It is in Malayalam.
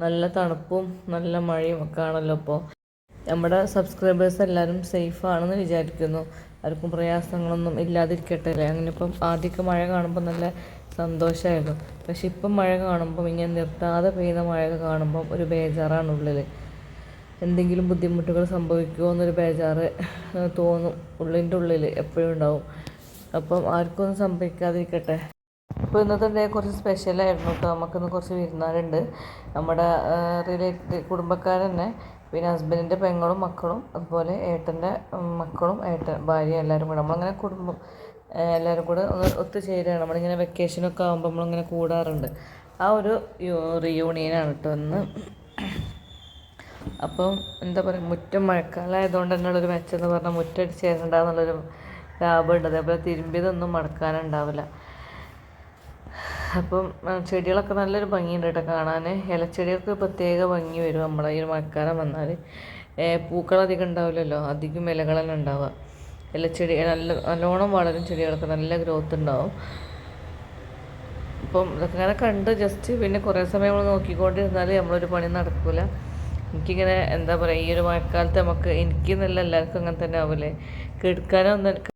നല്ല തണുപ്പും നല്ല മഴയും ഒക്കെ ആണല്ലോ ഇപ്പോൾ. നമ്മുടെ സബ്സ്ക്രൈബേഴ്സ് എല്ലാവരും സേഫാണെന്ന് വിചാരിക്കുന്നു. ആർക്കും പ്രയാസങ്ങളൊന്നും ഇല്ലാതിരിക്കട്ടെ അല്ലേ. അങ്ങനെ ഇപ്പം ആദ്യമൊക്കെ മഴ കാണുമ്പോൾ നല്ല സന്തോഷമായിരുന്നു. പക്ഷെ ഇപ്പം മഴ കാണുമ്പം ഇങ്ങനെ നിർത്താതെ പെയ്യുന്ന മഴ കാണുമ്പം ഒരു ബേജാറാണ് ഉള്ളിൽ. എന്തെങ്കിലും ബുദ്ധിമുട്ടുകൾ സംഭവിക്കുമോ എന്നൊരു ബേജാറ് തോന്നും, ഉള്ളിൻ്റെ ഉള്ളിൽ എപ്പോഴും ഉണ്ടാവും. അപ്പം ആർക്കും ഒന്നും സംഭവിക്കാതിരിക്കട്ടെ. ഇപ്പോൾ ഇന്നത്തെ ഡേ കുറച്ച് സ്പെഷ്യലായിരുന്നു കേട്ടോ. നമുക്കിന്ന് കുറച്ച് വിരുന്നാരുണ്ട്. നമ്മുടെ കുടുംബക്കാർ തന്നെ. പിന്നെ ഹസ്ബൻഡിൻ്റെ പെങ്ങളും മക്കളും, അതുപോലെ ഏട്ടൻ്റെ മക്കളും ഭാര്യ എല്ലാവരും കൂടെ നമ്മളങ്ങനെ കുടുംബം എല്ലാവരും കൂടെ ഒന്ന് ഒത്തുചേരുകയാണ്. നമ്മളിങ്ങനെ വെക്കേഷനൊക്കെ ആകുമ്പോൾ നമ്മളിങ്ങനെ കൂടാറുണ്ട്. ആ ഒരു റിയൂണിയനാണ് കേട്ടോ ഇന്ന്. അപ്പം എന്താ പറയുക, മുറ്റം മഴക്കാലമായതുകൊണ്ട് തന്നെയുള്ളൊരു മെച്ചമെന്ന് പറഞ്ഞാൽ മുറ്റടിച്ച് തരണ്ടെന്നുള്ളൊരു ലാഭമുണ്ട്. അതേപോലെ തിരുമ്പിയതൊന്നും മടക്കാനുണ്ടാവില്ല. അപ്പം ചെടികളൊക്കെ നല്ലൊരു ഭംഗിയുണ്ട് കേട്ടോ കാണാൻ. ഇലച്ചെടികൾക്ക് പ്രത്യേക ഭംഗി വരും നമ്മളെ ഈ മഴക്കാലം വന്നാൽ. പൂക്കളധികം ഉണ്ടാവില്ലല്ലോ, അധികം ഇലകളെല്ലാം ഉണ്ടാവുക. ഇലച്ചെടി നല്ലോണം വളരും, ചെടികൾക്ക് നല്ല ഗ്രോത്ത് ഉണ്ടാവും. അപ്പം ഇതൊക്കെ ഇങ്ങനെ കണ്ട് ജസ്റ്റ് പിന്നെ കുറേ സമയം നമ്മൾ നോക്കിക്കൊണ്ടിരുന്നാൽ നമ്മളൊരു പണി നടക്കില്ല. എനിക്കിങ്ങനെ എന്താ പറയുക, ഈ ഒരു മഴക്കാലത്ത് എനിക്കെന്നല്ല എല്ലാവർക്കും അങ്ങനെ തന്നെ ആവില്ലേ, കെടുക്കാനൊന്നും